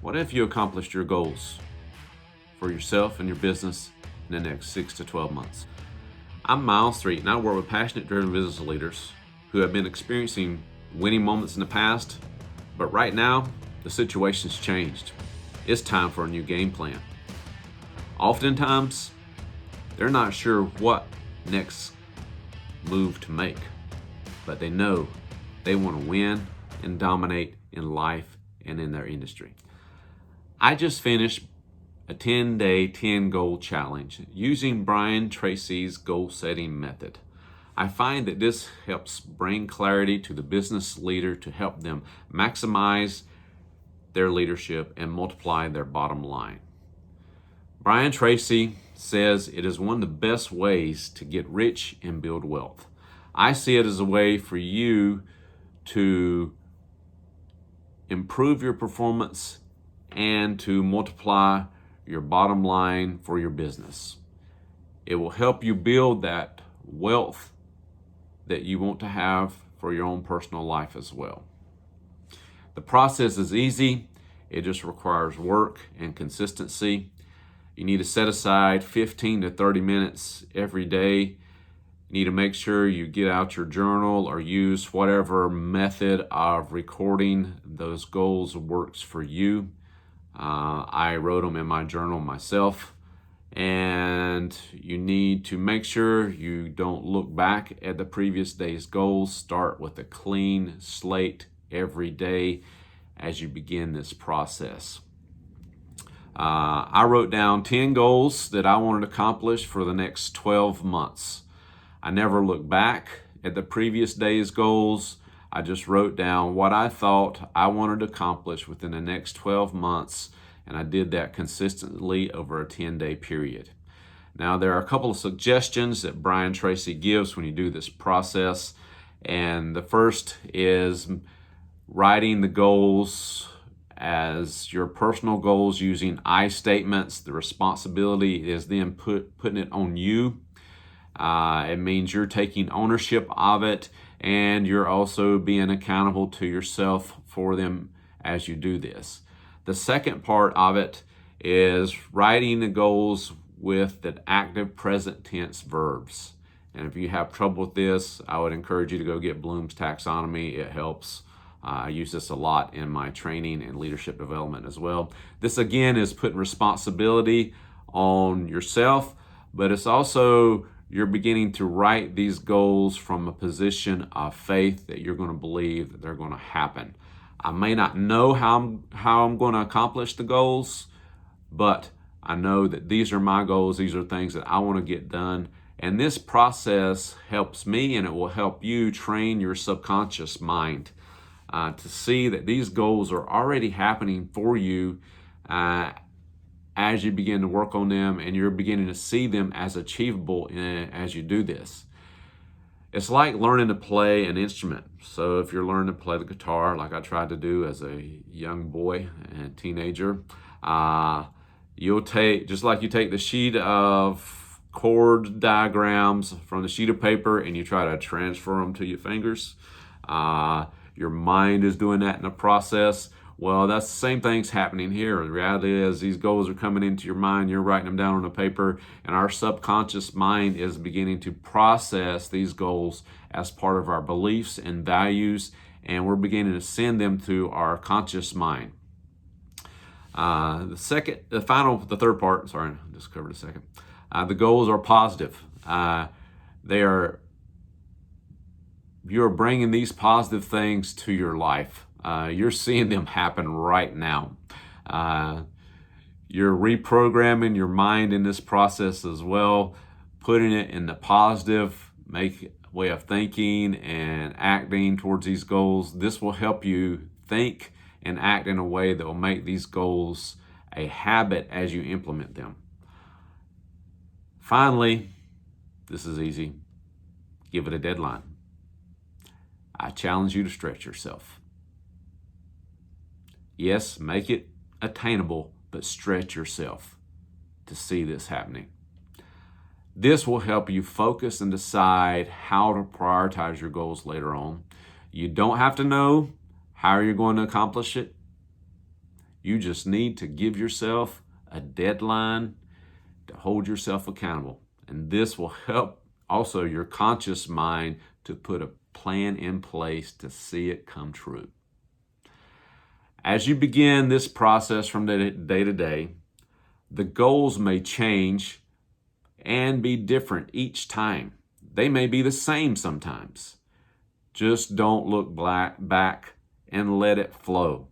What if you accomplished your goals for yourself and your business in the next 6 to 12 months? I'm Miles Street, and I work with passionate, driven business leaders who have been experiencing winning moments in the past, but right now, the situation's changed. It's time for a new game plan. Oftentimes, they're not sure what next move to make, but they know they want to win and dominate in life and in their industry. I just finished a 10-day, 10-goal challenge using Bryan Tracy's goal-setting method. I find that this helps bring clarity to the business leader to help them maximize their leadership and multiply their bottom line. Bryan Tracy says it is one of the best ways to get rich and build wealth. I see it as a way for you to improve your performance and to multiply your bottom line for your business. It will help you build that wealth that you want to have for your own personal life as well. The process is easy. It just requires work and consistency. You need to set aside 15 to 30 minutes every day. You need to make sure you get out your journal or use whatever method of recording those goals works for you. I wrote them in my journal myself. And you need to make sure you don't look back at the previous day's goals. Start with a clean slate every day as you begin this process. I wrote down 10 goals that I wanted to accomplish for the next 12 months. I never looked back at the previous day's goals. I just wrote down what I thought I wanted to accomplish within the next 12 months, and I did that consistently over a 10-day period. Now, there are a couple of suggestions that Bryan Tracy gives when you do this process, and the first is writing the goals as your personal goals using I statements. The responsibility is then putting it on you. It means you're taking ownership of it, and you're also being accountable to yourself for them as you do this. The second part of it is writing the goals with the active present tense verbs. And if you have trouble with this, I would encourage you to go get Bloom's taxonomy. It helps. I use this a lot in my training and leadership development as well. This again is putting responsibility on yourself, but it's also you're beginning to write these goals from a position of faith that you're going to believe that they're going to happen. I may not know how I'm going to accomplish the goals, but I know that these are my goals. These are things that I want to get done. And this process helps me, and it will help you train your subconscious mind to see that these goals are already happening for you as you begin to work on them, and you're beginning to see them as achievable as you do this. It's like learning to play an instrument. So if you're learning to play the guitar, like I tried to do as a young boy and teenager, you'll take, just like you take the sheet of chord diagrams from the sheet of paper and you try to transfer them to your fingers. Your mind is doing that in the process. Well, that's the same thing's happening here. The reality is these goals are coming into your mind, you're writing them down on a paper, and our subconscious mind is beginning to process these goals as part of our beliefs and values, and we're beginning to send them to our conscious mind. The third part, sorry, I just covered a second. The goals are positive. You're bringing these positive things to your life. You're seeing them happen right now. You're reprogramming your mind in this process as well, putting it in the positive way of thinking and acting towards these goals. This will help you think and act in a way that will make these goals a habit as you implement them. Finally, this is easy. Give it a deadline. I challenge you to stretch yourself. Yes, make it attainable, but stretch yourself to see this happening. This will help you focus and decide how to prioritize your goals later on. You don't have to know how you're going to accomplish it. You just need to give yourself a deadline to hold yourself accountable. And this will help also your conscious mind to put a plan in place to see it come true. As you begin this process from day to day, the goals may change and be different each time. They may be the same sometimes. Just don't look back and let it flow.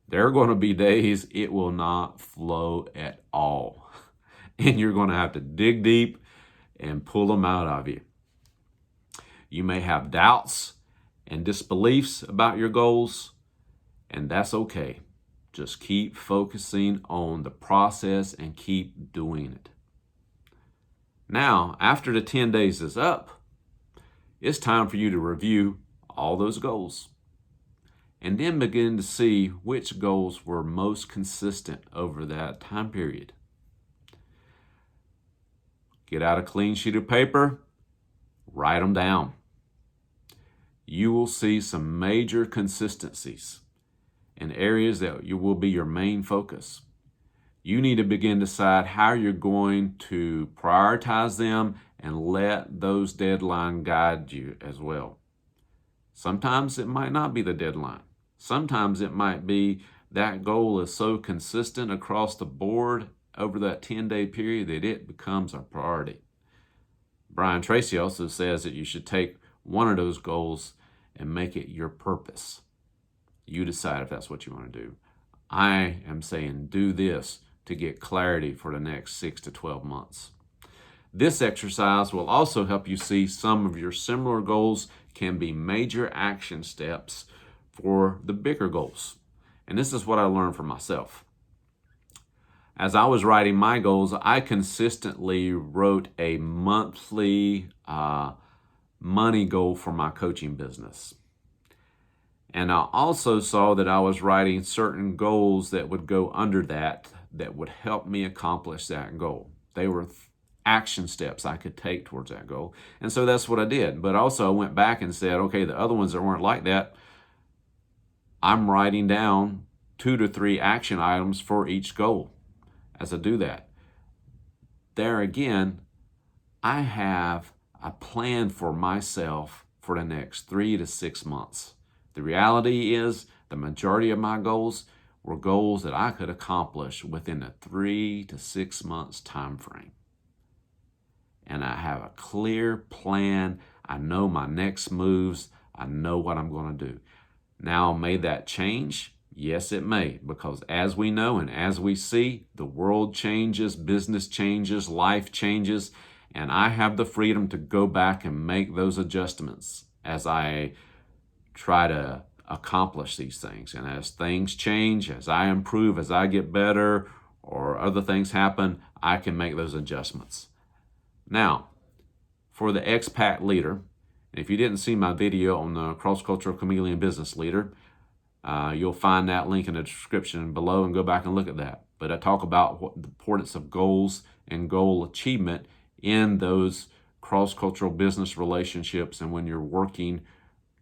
There are going to be days it will not flow at all. And you're going to have to dig deep and pull them out of you. You may have doubts and disbeliefs about your goals, and that's okay. Just keep focusing on the process and keep doing it. Now, after the 10 days is up, it's time for you to review all those goals and then begin to see which goals were most consistent over that time period. Get out a clean sheet of paper, write them down. You will see some major consistencies in areas that will be your main focus. You need to begin to decide how you're going to prioritize them and let those deadlines guide you as well. Sometimes it might not be the deadline. Sometimes it might be that goal is so consistent across the board over that 10-day period that it becomes a priority. Bryan Tracy also says that you should take one of those goals and make it your purpose. You decide if that's what you want to do. I am saying do this to get clarity for the next 6 to 12 months. This exercise will also help you see some of your similar goals can be major action steps for the bigger goals. And this is what I learned for myself. As I was writing my goals, I consistently wrote a monthly money goal for my coaching business. And I also saw that I was writing certain goals that would go under that would help me accomplish that goal. They were action steps I could take towards that goal. And so that's what I did. But also I went back and said, okay, the other ones that weren't like that, I'm writing down 2 to 3 action items for each goal. As I do that, there again, I have a plan for myself for the next 3 to 6 months. The reality is the majority of my goals were goals that I could accomplish within a 3 to 6 months time frame. And I have a clear plan. I know my next moves. I know what I'm going to do. Now, may that change? Yes, it may, because as we know and as we see, the world changes, business changes, life changes, and I have the freedom to go back and make those adjustments as I try to accomplish these things. And as things change, as I improve, as I get better, or other things happen, I can make those adjustments. Now, for the Expat Leader, and if you didn't see my video on the Cross-Cultural Chameleon Business Leader, you'll find that link in the description below and go back and look at that. But I talk about what the importance of goals and goal achievement in those cross-cultural business relationships and when you're working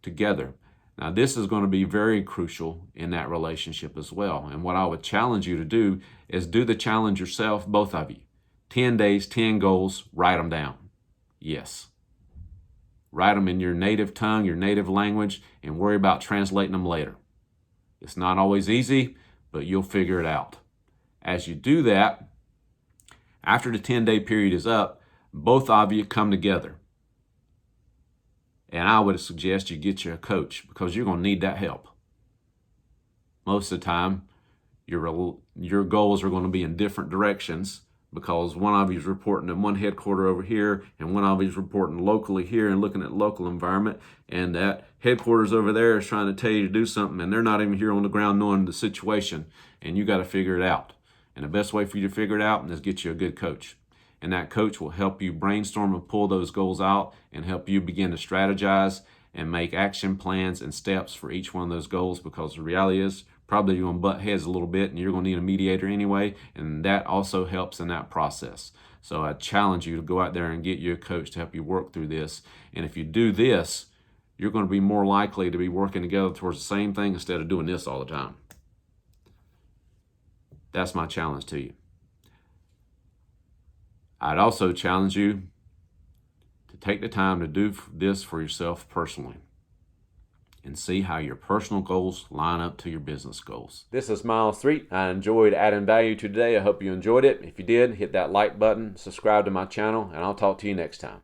together. Now, this is going to be very crucial in that relationship as well. And what I would challenge you to do is do the challenge yourself, both of you. 10 days, 10 goals, write them down. Yes. Write them in your native tongue, your native language, and worry about translating them later. It's not always easy, but you'll figure it out. As you do that, after the 10-day period is up, both of you come together. And I would suggest you get you a coach because you're going to need that help. Most of the time, your goals are going to be in different directions because one of you is reporting at one headquarter over here and one of you is reporting locally here and looking at local environment, and that headquarters over there is trying to tell you to do something and they're not even here on the ground knowing the situation, and you got to figure it out. And the best way for you to figure it out is get you a good coach. And that coach will help you brainstorm and pull those goals out and help you begin to strategize and make action plans and steps for each one of those goals, because the reality is probably you're going to butt heads a little bit and you're going to need a mediator anyway, and that also helps in that process. So I challenge you to go out there and get you a coach to help you work through this. And if you do this, you're going to be more likely to be working together towards the same thing instead of doing this all the time. That's my challenge to you. I'd also challenge you to take the time to do this for yourself personally and see how your personal goals line up to your business goals. This is Miles 3. I enjoyed adding value to today. I hope you enjoyed it. If you did, hit that like button, subscribe to my channel, and I'll talk to you next time.